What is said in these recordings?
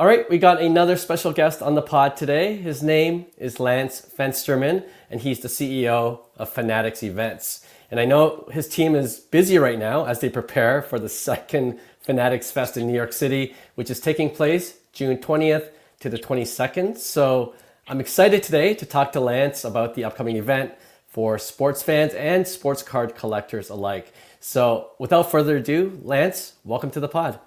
All right, we got another special guest on the pod today. His name is Lance Fensterman, and he's the CEO of Fanatics Events. And I know his team is busy right now as they prepare for the second Fanatics Fest in New York City, which is taking place June 20th to the 22nd. So I'm excited today to talk to Lance about the upcoming event for sports fans and sports card collectors alike. So without further ado, Lance, welcome to the pod.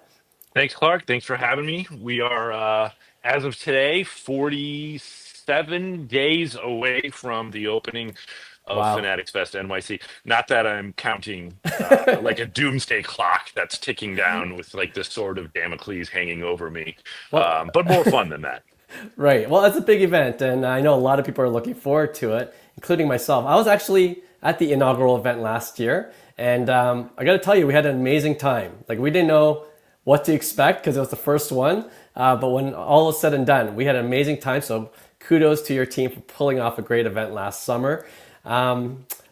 Thanks, Clark. Thanks for having me. We are, as of today, 47 days away from the opening of Wow. Fanatics Fest NYC. Not that I'm counting like a doomsday clock that's ticking down with like the sword of Damocles hanging over me, Well, but more fun than that. right. Well, it's a big event, and I know a lot of people are looking forward to it, including myself. I was actually at the inaugural event last year, and I got to tell you, we had an amazing time. Like, we didn't know what to expect because it was the first one, but when all was said and done, we had an amazing time. So, kudos to your team for pulling off a great event last summer.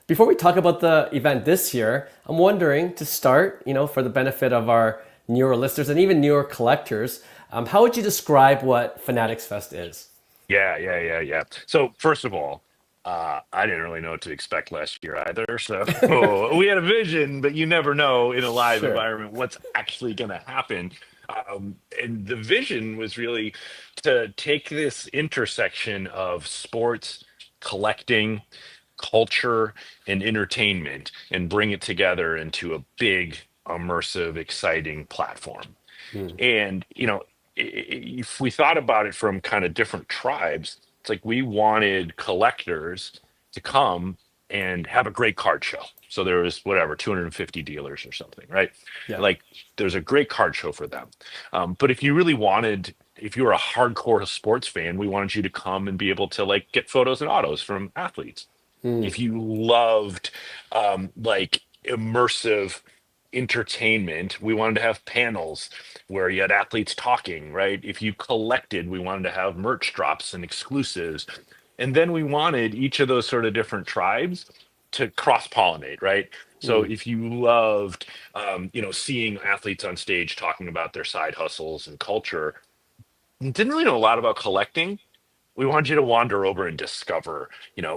Before we talk about the event this year, I'm wondering to start, for the benefit of our newer listeners and even newer collectors, how would you describe what Fanatics Fest is? Yeah. So first of all, I didn't really know what to expect last year either. So we had a vision, but you never know in a live Sure. environment what's actually going to happen. And the vision was really to take this intersection of sports, collecting, culture, and entertainment and bring it together into a big, immersive, exciting platform. Hmm. And, if we thought about it from kind of different tribes, it's like we wanted collectors to come and have a great card show. So there was whatever, 250 dealers or something, right? Yeah. Like there's a great card show for them. But if you really wanted, if you were a hardcore sports fan, we wanted you to come and be able to like get photos and autos from athletes. Hmm. If you loved like immersive entertainment, we wanted to have panels where you had athletes talking, right? If you collected, we wanted to have merch drops and exclusives. And then we wanted each of those sort of different tribes to cross pollinate, right? So Hmm. if you loved, seeing athletes on stage talking about their side hustles and culture, and didn't really know a lot about collecting, we wanted you to wander over and discover,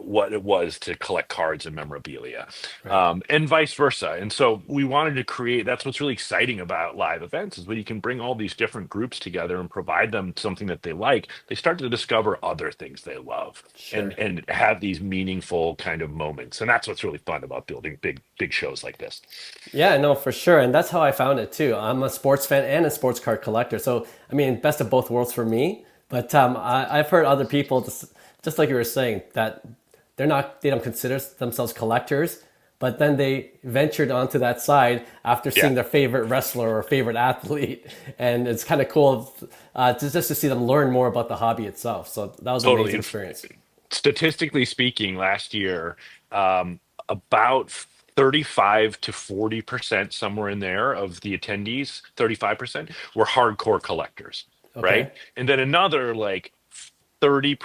what it was to collect cards and memorabilia, Right. and vice versa. And so we wanted to create. That's what's really exciting about live events is when you can bring all these different groups together and provide them something that they like. They start to discover other things they love and Sure. and have these meaningful kind of moments. And that's what's really fun about building big shows like this. Yeah, no, for sure. And that's how I found it too. I'm a sports fan and a sports card collector. So, I mean, best of both worlds for me. But I've heard other people, just like you were saying, that they don't consider themselves collectors, but then they ventured onto that side after Yeah, seeing their favorite wrestler or favorite athlete. And it's kind of cool just to see them learn more about the hobby itself. So that was an totally. amazing And experience. statistically speaking, last year, about 35 to 40%, somewhere in there, of the attendees, 35% were hardcore collectors, right? Okay. And then another like 30%,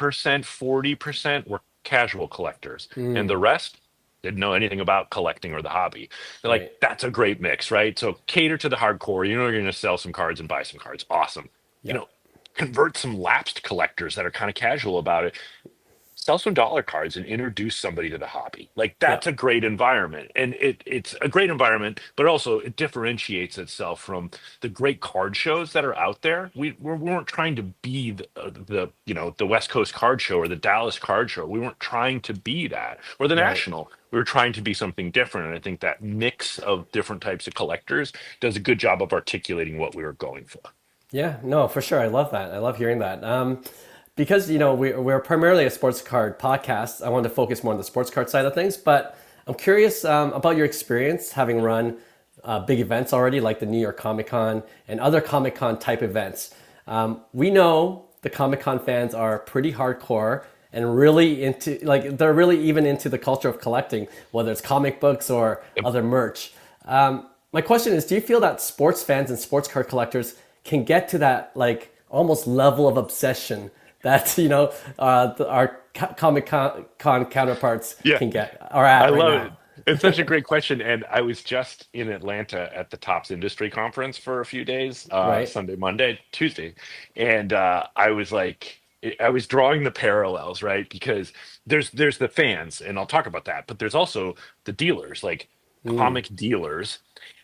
40% were casual collectors. And Mm, the rest didn't know anything about collecting or the hobby. They're like, right. that's a great mix, right? So cater to the hardcore. You know, you're going to sell some cards and buy some cards. Awesome. You Yeah. know, convert some lapsed collectors that are kind of casual about it, sell some dollar cards and introduce somebody to the hobby. Like Yeah. that's a great environment. And it's a great environment, but also it differentiates itself from the great card shows that are out there. We weren't trying to be the West Coast card show or the Dallas card show. We weren't trying to be that or the Right. national. We were trying to be something different. And I think that mix of different types of collectors does a good job of articulating what we were going for. Yeah, no, for sure. I love that. I love hearing that. Because we're primarily a sports card podcast. I wanted to focus more on the sports card side of things, but I'm curious about your experience having run big events already, like the New York Comic Con and other Comic Con type events. We know the Comic Con fans are pretty hardcore and really into, like, they're really even into the culture of collecting, whether it's comic books or other merch. My question is, do you feel that sports fans and sports card collectors can get to that, like, almost level of obsession that our Comic Con counterparts Yeah. can get, are I at right love it. now? It's such a great question. And I was just in Atlanta at the Tops Industry Conference for a few days, Right? Sunday, Monday, Tuesday. And I was like, I was drawing the parallels, right? Because there's the fans, and I'll talk about that, but there's also the dealers, like Mm, comic dealers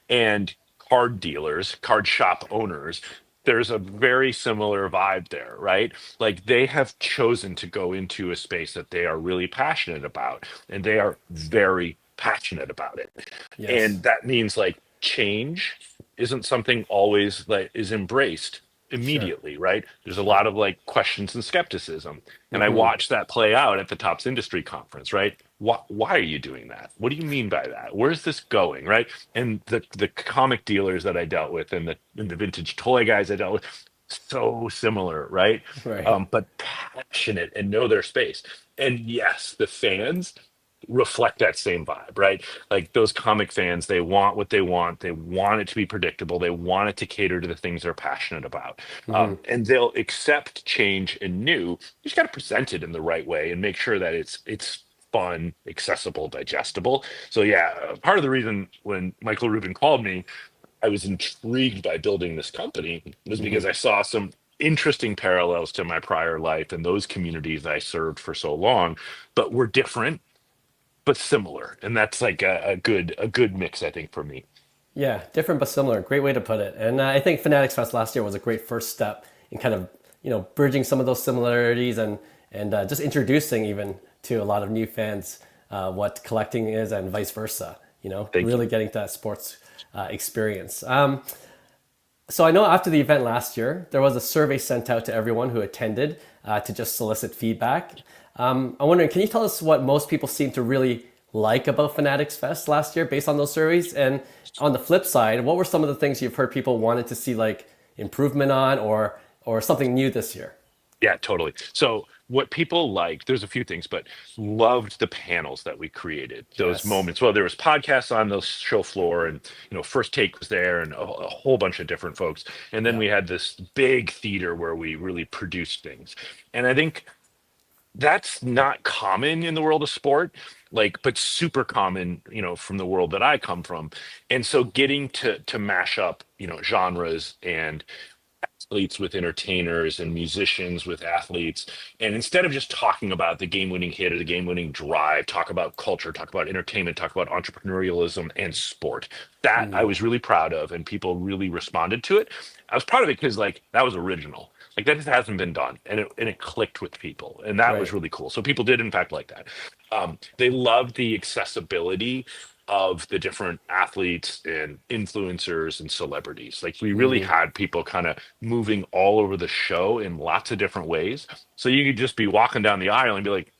and card dealers, card shop owners. There's a very similar vibe there, right? Like they have chosen to go into a space that they are really passionate about, and they are very passionate about it. yes. And that means like change isn't something always like is embraced Sure. immediately, right? There's a Sure. lot of like questions and skepticism. And I Hmm. watched that play out at the Tops Industry Conference, right? Why are you doing that? What do you mean by that? Where's this going, right? And the comic dealers that I dealt with and the vintage toy guys I dealt with, so similar, right? Right. But passionate and know their space. And yes, the fans reflect that same vibe, right? Like those comic fans, they want what they want. They want it to be predictable. They want it to cater to the things they're passionate about. Hmm. And they'll accept change and new. You just got to present it in the right way and make sure that it's fun, accessible, digestible. So yeah, part of the reason when Michael Rubin called me, I was intrigued by building this company was Hmm. because I saw some interesting parallels to my prior life and those communities I served for so long, but were different but similar, and that's like a good mix, I think, for me. Yeah, different but similar. Great way to put it. And I think Fanatics Fest last year was a great first step in kind of bridging some of those similarities and just introducing even to a lot of new fans what collecting is and vice versa. Thank you. Really getting to that sports experience. So I know after the event last year, there was a survey sent out to everyone who attended to just solicit feedback. I'm wondering, can you tell us what most people seem to really like about Fanatics Fest last year based on those surveys? And on the flip side, what were some of the things you've heard people wanted to see like improvement on or something new this year? Yeah, totally. So what people liked, there's a few things, but loved the panels that we created. Those Yes. moments. Well, there was podcasts on the show floor, and First Take was there, and a whole bunch of different folks. And then Yeah. we had this big theater where we really produced things. And I think that's not common in the world of sport, like, but super common, from the world that I come from. And so getting to mash up, genres and athletes with entertainers and musicians with athletes. And instead of just talking about the game winning hit or the game winning drive, talk about culture, talk about entertainment, talk about entrepreneurialism and sport. That I was really proud of, and people really responded to it. I was proud of it because, like, that was original. Like, that just hasn't been done. And it clicked with people. And that was Right. really cool. So people did, in fact, like that. They loved the accessibility of the different athletes and influencers and celebrities. Like we really had people kind of moving all over the show in lots of different ways. So you could just be walking down the aisle and be like,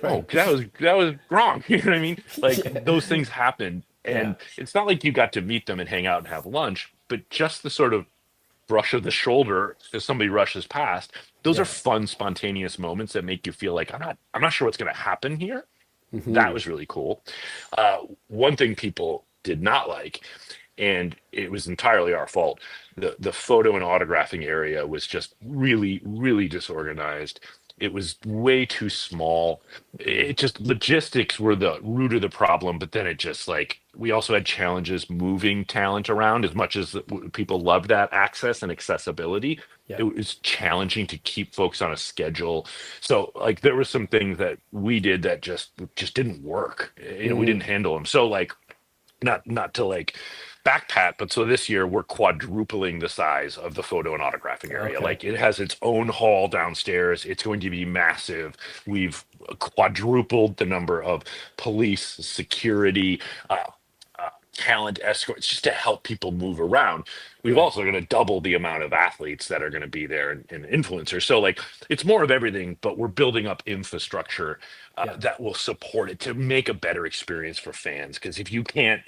"Oh, Right. that was wrong." You know what I mean? Like Yeah. those things happen, Yeah. and it's not like you got to meet them and hang out and have lunch, but just the sort of brush of the shoulder as somebody rushes past. Those are Yeah. fun, spontaneous moments that make you feel like I'm not sure what's going to happen here. That was really cool. One thing people did not like, and it was entirely our fault, the photo and autographing area was just really, really disorganized. It was way too small. It just logistics were the root of the problem, but then it just like we also had challenges moving talent around as much as people loved that access and accessibility. Yeah. It was challenging to keep folks on a schedule, so like there were some things that we did that just didn't work. We didn't handle them. So like not to like back pat, but so this year we're quadrupling the size of the photo and autographing area. Okay. Like it has its own hall downstairs. It's going to be massive. We've quadrupled the number of police, security, uh, talent escorts just to help people move around. We've Right. also going to double the amount of athletes that are going to be there and influencers. So like it's more of everything, but we're building up infrastructure Yeah. that will support it to make a better experience for fans. Because if you can't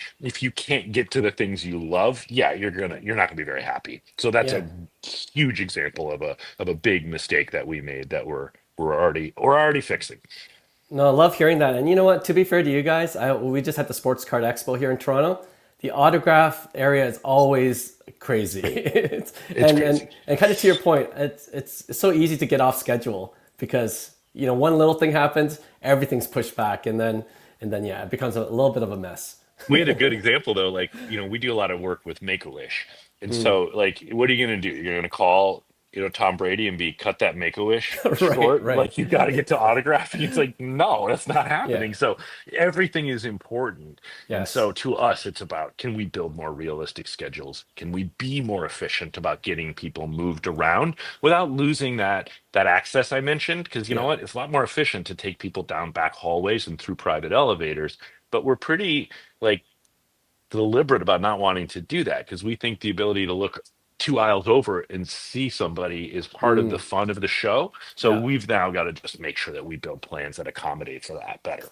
get to the things you love, yeah, you're not gonna be very happy. So that's Yeah. a huge example of a big mistake that we made that we're already fixing. No, I love hearing that. And you know what? To be fair to you guys, we just had the Sports Card Expo here in Toronto. The autograph area is always crazy. It's and, crazy. and and kind of to your point, it's so easy to get off schedule because one little thing happens, everything's pushed back, and then and then yeah, it becomes a little bit of a mess. We had a good example though, like, we do a lot of work with Make-A-Wish. And Mm. so like what are you gonna do? You're gonna call, Tom Brady and be cut that Make-A-Wish Right, short? right. Like you gotta get to autograph. It's like, no, that's not Yeah. happening. So everything is important. And Yes. so to us, it's about, can we build more realistic schedules? Can we be more efficient about getting people moved around without losing that access I mentioned? Because you know Yeah. what? It's a lot more efficient to take people down back hallways and through private elevators, but we're pretty like deliberate about not wanting to do that because we think the ability to look 2 aisles over and see somebody is part of the Mm. fun of the show. So Yeah. we've now got to just make sure that we build plans that accommodate for that better.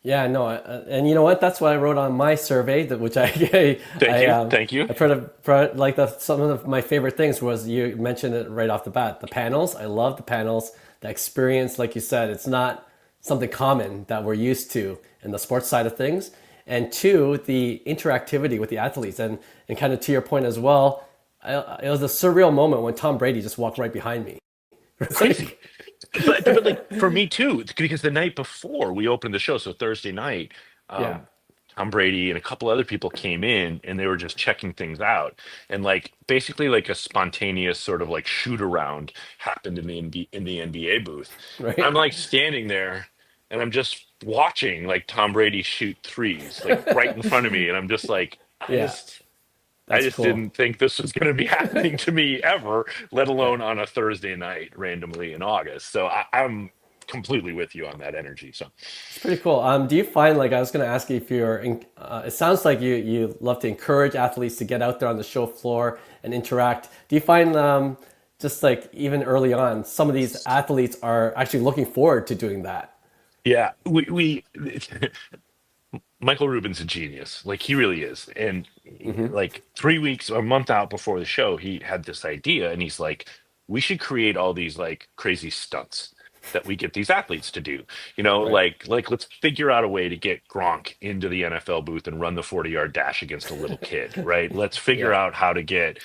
Yeah, no, and you know what? That's what I wrote on my survey, that which I Thank I you. Thank you. I like some of my favorite things was you mentioned it right off the bat. The panels, I love the panels. The experience, like you said, it's not something common that we're used to in the sports side of things. And two, the interactivity with the athletes, and kind of to your point as well, it was a surreal moment when Tom Brady just walked right behind me. It's Crazy. like, But like for me too, because the night before we opened the show, so Thursday night, yeah, um, Tom Brady and a couple other people came in and they were just checking things out. And like basically like a spontaneous sort of like shoot around happened in the NBA booth. I'm right, like standing there and I'm just watching like Tom Brady shoot threes like right in front of me. And I'm just like, yeah, I that's just cool. didn't think this was going to be happening to me ever, let Yeah. alone on a Thursday night randomly in August. So I'm completely with you on that energy. So It's pretty cool. Do you find, like, I was going to ask you if it sounds like you love to encourage athletes to get out there on the show floor and interact. Do you find, just like even early on, some of these athletes are actually looking forward to doing that? yeah, we Michael Rubin's a genius. Like he really is. And Hmm. like 3 weeks or a month out before the show, he had this idea and he's like, we should create all these like crazy stunts that we get these athletes to do. Right. Like let's figure out a way to get Gronk into the NFL booth and run the 40-yard dash against a little kid, right? Let's figure Yeah. out how to get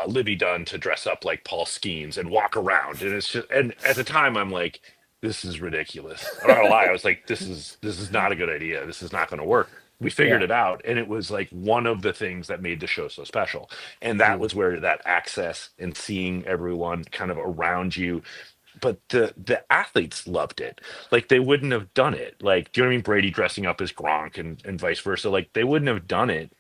Livy Dunn to dress up like Paul Skeens and walk around. And it's just, and at the time I'm like, this is ridiculous. I'm not gonna lie. I was like, this is not a good idea. This is not going to work. We figured Yeah. it out, and it was like one of the things that made the show so special. And that Mm. was where that access and seeing everyone kind of around you. But the athletes loved it. Like they wouldn't have done it. Like, do you know what I mean? Brady dressing up as Gronk and vice versa. Like they wouldn't have done it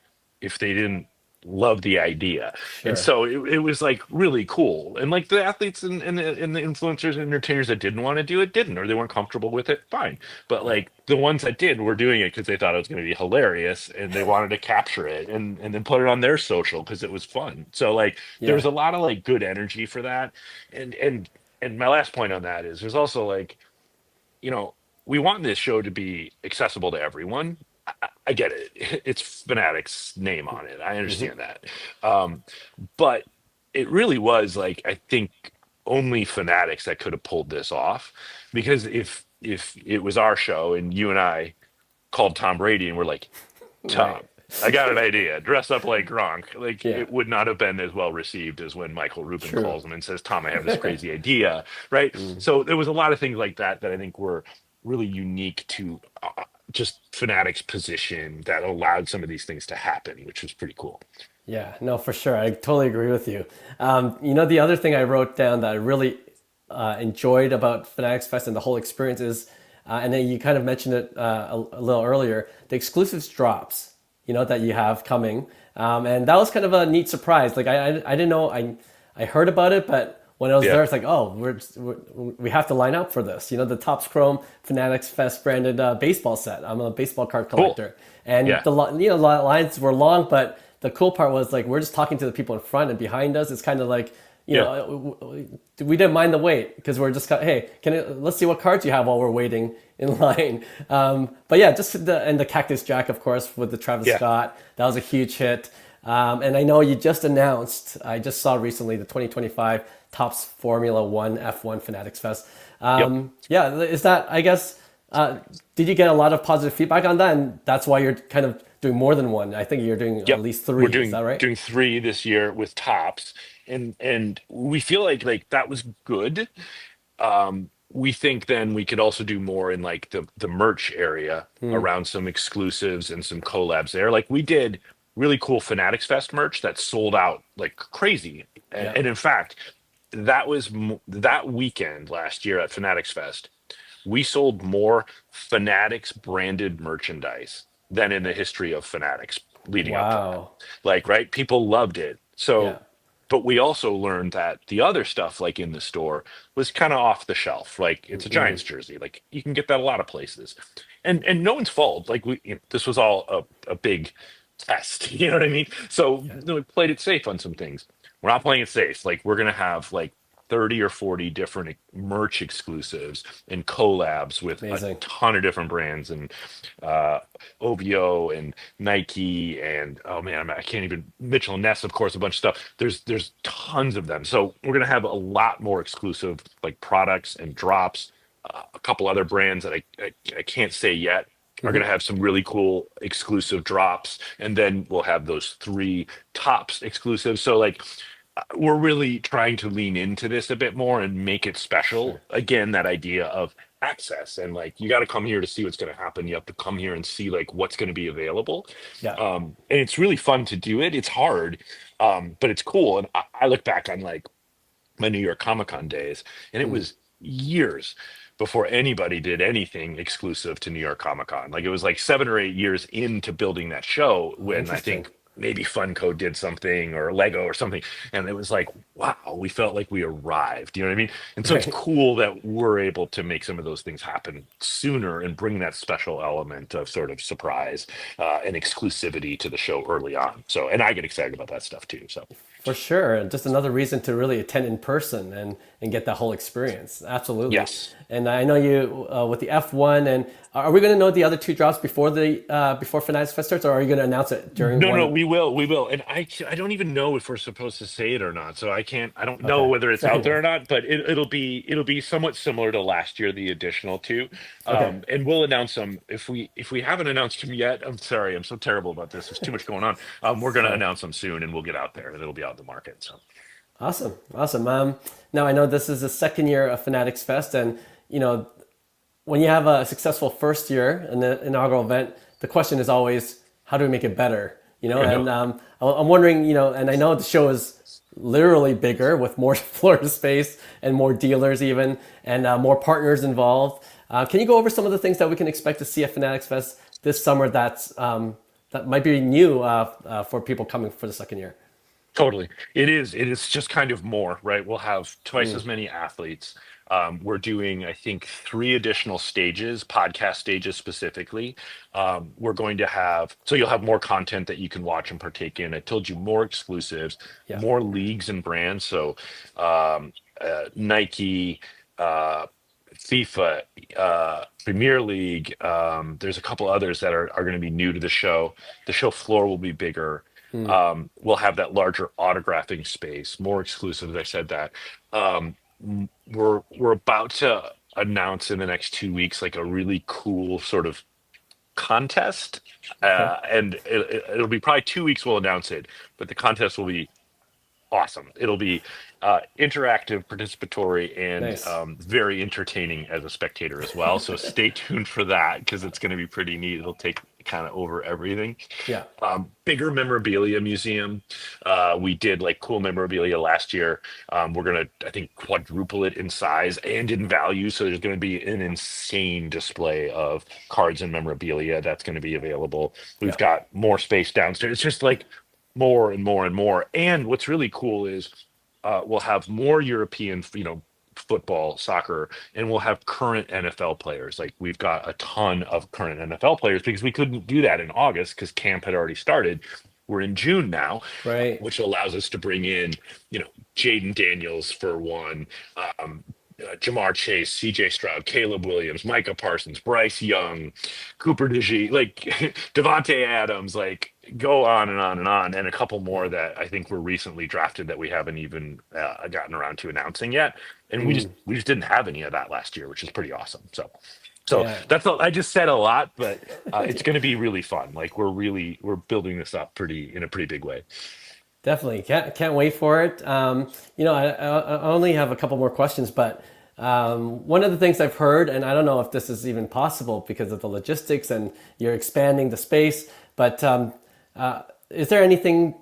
if they didn't love the idea. And Sure. so it was like really cool. And like the athletes and the influencers and entertainers that didn't want to do it didn't, or they weren't comfortable with it, fine. But Yeah. like the ones that did were doing it because they thought it was going to be hilarious and they wanted to capture it and then put it on their social because it was fun. So like Yeah. there's a lot of like good energy for that. And my last point on that is there's also like, you know, we want this show to be accessible to everyone. I get it. It's Fanatics name on it. I Hmm. understand that. Um, but it really was like I think only Fanatics that could have pulled this off. Because if it was our show and you and I called Tom Brady and we're like, Right. Tom, I got an idea. Dress up like Gronk. Like Yeah. it would not have been as well received as when Michael Rubin True. calls him and says, "Tom, I have this crazy idea." Right. Mm. So there was a lot of things like that that I think were really unique to just Fanatics' position that allowed some of these things to happen, which was pretty cool. Yeah, no, for sure. I totally agree with you. The other thing I wrote down that I really enjoyed about Fanatics Fest and the whole experience is, and then you kind of mentioned it a little earlier, the exclusives drops, that you have coming. And that was kind of a neat surprise. Like I didn't know, I heard about it, but when I was Yeah. there, it's like, oh, we have to line up for this. The Topps Chrome Fanatics Fest branded baseball set. I'm a baseball card Cool. collector, and Yeah. lines were long, but the cool part was like we're just talking to the people in front and behind us. It's kind of like Yeah. we didn't mind the wait because we're just hey, let's see what cards you have while we're waiting in line. But yeah, just and the Cactus Jack, of course, with the Travis Yeah. Scott, that was a huge hit. And I know you just announced, I just saw recently the 2025 Topps Formula One F1 Fanatics Fest. Yep. Yeah, is that, I guess, did you get a lot of positive feedback on that? And that's why you're kind of doing more than one. I think you're doing at Yep. least We're three. Is that right? doing three this year with tops. And we feel like that was good. we think then we could also do more in like the merch area around some exclusives and some collabs there. Like we did really cool Fanatics Fest merch that sold out like crazy. Yeah. And in fact, that weekend last year at Fanatics Fest, we sold more Fanatics branded merchandise than in the history of Fanatics leading up to that. Wow. Like, right? People loved it. Yeah. So, but we also learned that the other stuff, like in the store, was kind of off the shelf. Like, it's a Giants jersey. Like, you can get that a lot of places. And no one's fault. Like, this was all a big test. You know what I mean? So, Yeah. we played it safe on some things. We're not playing it safe. Like, we're going to have like 30 or 40 different merch exclusives and collabs with a Amazing. ton of different brands and uh OVO and Nike and oh man, I can't even Mitchell and Ness, of course, a bunch of stuff. There's tons of them. So we're gonna have a lot more exclusive like products and drops. A couple other brands that I can't say yet are going to have some really cool exclusive drops, and then we'll have those three tops exclusives. So like we're really trying to lean into this a bit more and make it special. Sure. Again, that idea of access and like you got to come here to see what's going to happen. You have to come here and see like what's going to be available. Yeah. And it's really fun to do it. It's hard, but it's cool. And I look back on like my New York Comic Con days, and it was years before anybody did anything exclusive to New York Comic Con. Like it was like 7 or 8 years into building that show when I Interesting. think maybe Funko did something or Lego or something. And it was like, wow, we felt like we arrived. You know what I mean? And so it's Right. cool that we're able to make some of those things happen sooner and bring that special element of sort of surprise and exclusivity to the show early on. So, and I get excited about that stuff too. So, For sure, and just another reason to really attend in person and get that whole experience. Absolutely. yes. And I know you with the F1, and are we going to know the other two drops before the before Fanatics Fest starts, or are you going to announce it during No, no, one? we will, and I don't even know if we're supposed to say it or not. So I don't know Okay, whether it's fair out there or enough. not. But it'll be somewhat similar to last year, the additional two, Okay, and we'll announce them if we haven't announced them yet. I'm sorry, I'm so terrible about this. There's too much going on. We're it's gonna fine. announce them soon, and we'll get out there, and it'll be out in the market. So Awesome, awesome. Now I know this is the second year of Fanatics Fest, and you know when you have a successful first year in the inaugural event, the question is always, how do we make it better? You know, I and know. I'm wondering, you know, and I know the show is literally bigger with more floor space and more dealers even, and more partners involved. Can you go over some of the things that we can expect to see at Fanatics Fest this summer that might be new for people coming for the second year? Totally. It is. It is just kind of more, right? We'll have twice as many athletes. We're doing, I think, three additional stages, podcast stages specifically. We're going to have, so you'll have more content that you can watch and partake in. I told you more exclusives, Yeah. more leagues and brands. So Nike, uh, FIFA, Premier League. There's a couple others that are going to be new to the show. The show floor will be bigger. We'll have that larger autographing space, more exclusive. As I said that. We're about to announce in the next 2 weeks like a really cool sort of contest, Okay. and it'll be probably 2 weeks. We'll announce it, but the contest will be awesome. It'll be interactive, participatory, and Nice. very entertaining as a spectator as well. So stay tuned for that because it's going to be pretty neat. It'll take kind of over everything. Yeah. Bigger memorabilia museum. We did like cool memorabilia last year. We're gonna, I think, quadruple it in size and in value. So there's going to be an insane display of cards and memorabilia that's going to be available. We've Yeah. got more space downstairs. It's just like more and more and more. And what's really cool is we'll have more European, football, soccer, and we'll have current NFL players. Like we've got a ton of current NFL players because we couldn't do that in August because camp had already started. We're in June now, Right. which allows us to bring in, Jaden Daniels for one, Jamar Chase, C.J. Stroud, Caleb Williams, Micah Parsons, Bryce Young, Cooper DeJean, like Devontae Adams, like go on and on and on, and a couple more that I think were recently drafted that we haven't even gotten around to announcing yet. And we just didn't have any of that last year, which is pretty awesome. So Yeah. that's all. I just said a lot, but it's going to be really fun. Like we're building this up in a pretty big way. Definitely can't wait for it. You know, I only have a couple more questions, but One of the things I've heard, and I don't know if this is even possible because of the logistics and you're expanding the space, but is there anything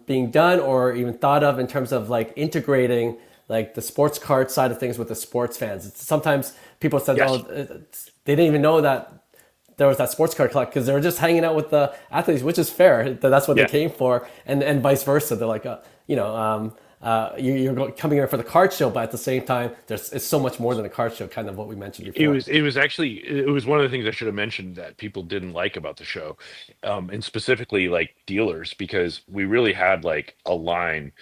being done or even thought of in terms of like integrating like the sports card side of things with the sports fans? Sometimes people said, Yes. oh, they didn't even know that there was that sports card collect because they were just hanging out with the athletes, which is fair. That's what they Yeah. came for, and vice versa. They're like, you're coming here for the card show, but at the same time, it's so much more than a card show. Kind of what we mentioned It before. was it was actually it was one of the things I should have mentioned that people didn't like about the show, and specifically like dealers, because we really had like a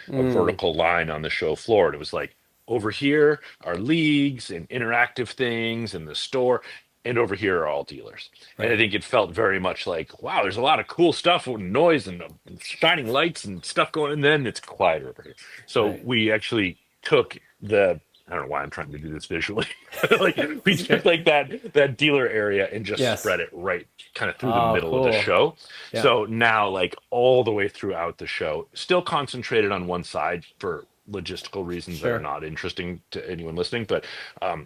vertical line on the show floor. And it was like over here are leagues and interactive things and the store, and over here are all dealers. And I Right, think it felt very much like, wow, there's a lot of cool stuff with noise and shining lights and stuff going, and then it's quiet over here. So right. we actually took the I don't know why I'm trying to do this visually. Like we It's took okay. like that dealer area and just Yes. spread it right kind of through the Oh, middle of the cool. show. Yeah. So now like all the way throughout the show, still concentrated on one side for logistical reasons that are Sure. not interesting to anyone listening, but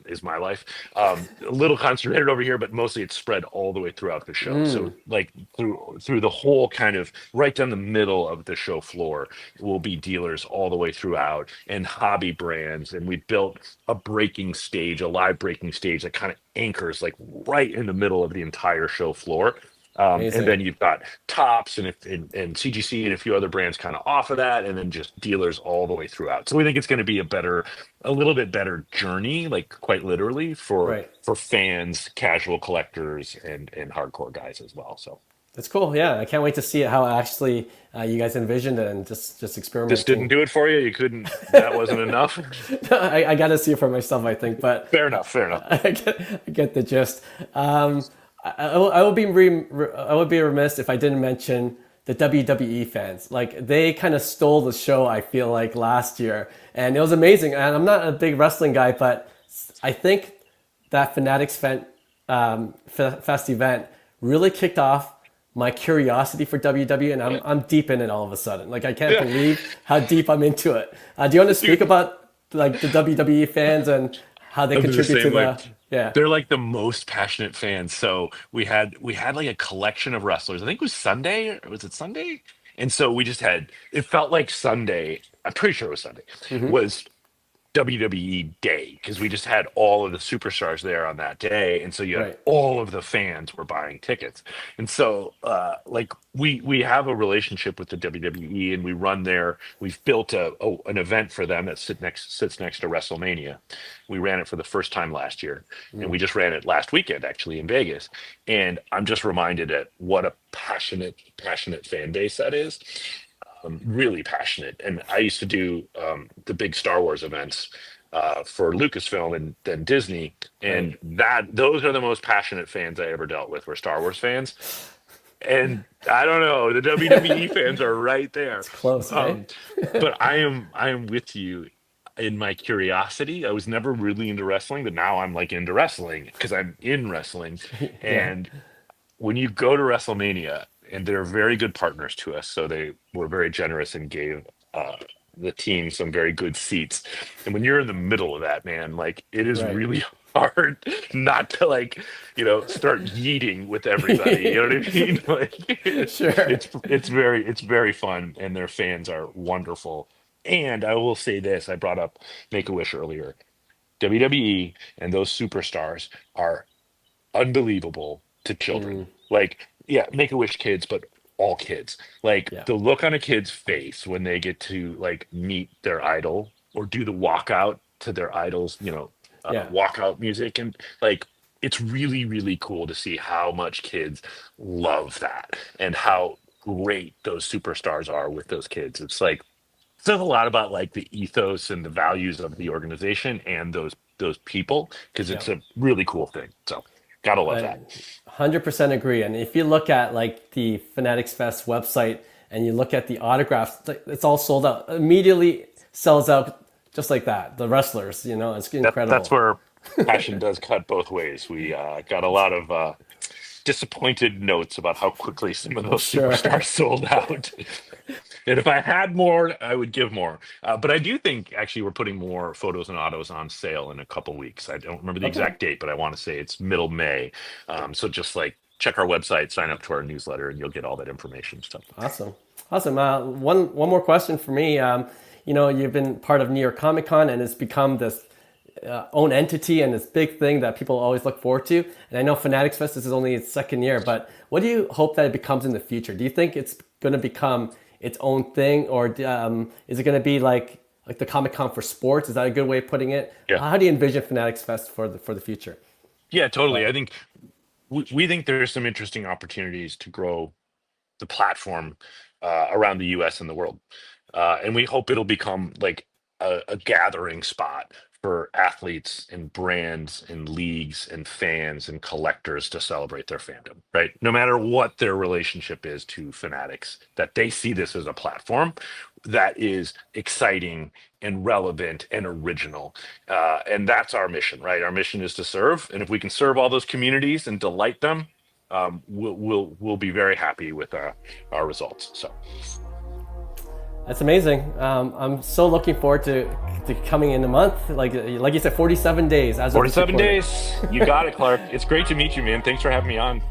is my life. A little concentrated over here, but mostly it's spread all the way throughout the show. So like through the whole kind of right down the middle of the show floor will be dealers all the way throughout and hobby brands. And we built a breaking stage, a live breaking stage that kind of anchors like right in the middle of the entire show floor. And Amazing. then you've got Tops and CGC and a few other brands kind of off of that, and then just dealers all the way throughout. So we think it's going to be a little bit better journey, like quite literally Right. for fans, casual collectors, and hardcore guys as well. So That's cool. Yeah, I can't wait to see it, how actually you guys envisioned it and just this didn't experimenting. do it for you. You couldn't. That wasn't enough. I got to see it for myself, I think, but Fair enough. Fair enough. I get the gist. I would be I would be remiss if I didn't mention the WWE fans. Like they kind of stole the show. I feel like last year, and it was amazing. And I'm not a big wrestling guy, but I think that Fest event really kicked off my curiosity for WWE, and I'm deep in it all of a sudden. Like I can't Yeah, believe how deep I'm into it. Do you want to speak dude. about like the WWE fans and how they I'm the contribute to same way. the yeah. They're like the most passionate fans. So we had like a collection of wrestlers. I think it was Sunday, or was it Sunday? And so we just had it felt like Sunday. I'm pretty sure it was Sunday. Was WWE Day because we just had all of the superstars there on that day, and so you had Right. all of the fans were buying tickets, and so like we have a relationship with the WWE, and we run there. We've built an event for them that sits next to WrestleMania. We ran it for the first time last year, and we just ran it last weekend actually in Vegas. And I'm just reminded at what a passionate fan base that is, really passionate. And I used to do the big Star Wars events for Lucasfilm and then Disney, Right. and that those are the most passionate fans I ever dealt with were Star Wars fans. And I don't know, the WWE fans are right there. It's close, eh? Um, but I am with you in my curiosity. I was never really into wrestling, but now I'm like into wrestling because I'm in wrestling. Yeah. And when you go to WrestleMania, and they're very good partners to us, so they were very generous and gave the team some very good seats. And when you're in the middle of that, man, like it is Right. really hard not to like, start yeeting with everybody. You know what I mean? Like Sure. it's very fun, and their fans are wonderful. And I will say this: I brought up Make a Wish earlier. WWE and those superstars are unbelievable to children. Like, yeah, Make a Wish kids, but all kids. Like Yeah. the look on a kid's face when they get to like meet their idol or do the walkout to their idol's, Yeah. walkout music, and like it's really really cool to see how much kids love that and how great those superstars are with those kids. It's like says a lot about like the ethos and the values of the organization and those people because Yeah. it's a really cool thing. So gotta love I that. 100% agree. And if you look at like the Fanatics Fest website and you look at the autographs, it's all sold out. Immediately sells out just like that. The wrestlers, it's That's incredible. where passion does cut both ways. We got a lot of disappointed notes about how quickly some of those Sure. superstars sold out. And if I had more, I would give more. But I do think actually we're putting more photos and autos on sale in a couple weeks. I don't remember the Okay. exact date, but I want to say it's middle May. So just like check our website, sign up to our newsletter, and you'll get all that information. So Awesome. Awesome. One more question for me. You've been part of New York Comic Con, and it's become this own entity and this big thing that people always look forward to. And I know Fanatics Fest, this is only its second year, but what do you hope that it becomes in the future? Do you think it's going to become its own thing, or is it going to be like the Comic Con for sports? Is that a good way of putting it? yeah, How do you envision Fanatics Fest for the future? yeah, totally. I think we think there's some interesting opportunities to grow the platform around the US and the world. And we hope it'll become like a gathering spot for athletes and brands and leagues and fans and collectors to celebrate their fandom, right? No matter what their relationship is to Fanatics, that they see this as a platform that is exciting and relevant and original. And that's our mission, right? Our mission is to serve. And if we can serve all those communities and delight them, we'll be very happy with our results. So That's amazing. I'm so looking forward to coming in a month. Like you said, 47 days as of this 47 recording. days, you got it, Clark. It's great to meet you, man. Thanks for having me on.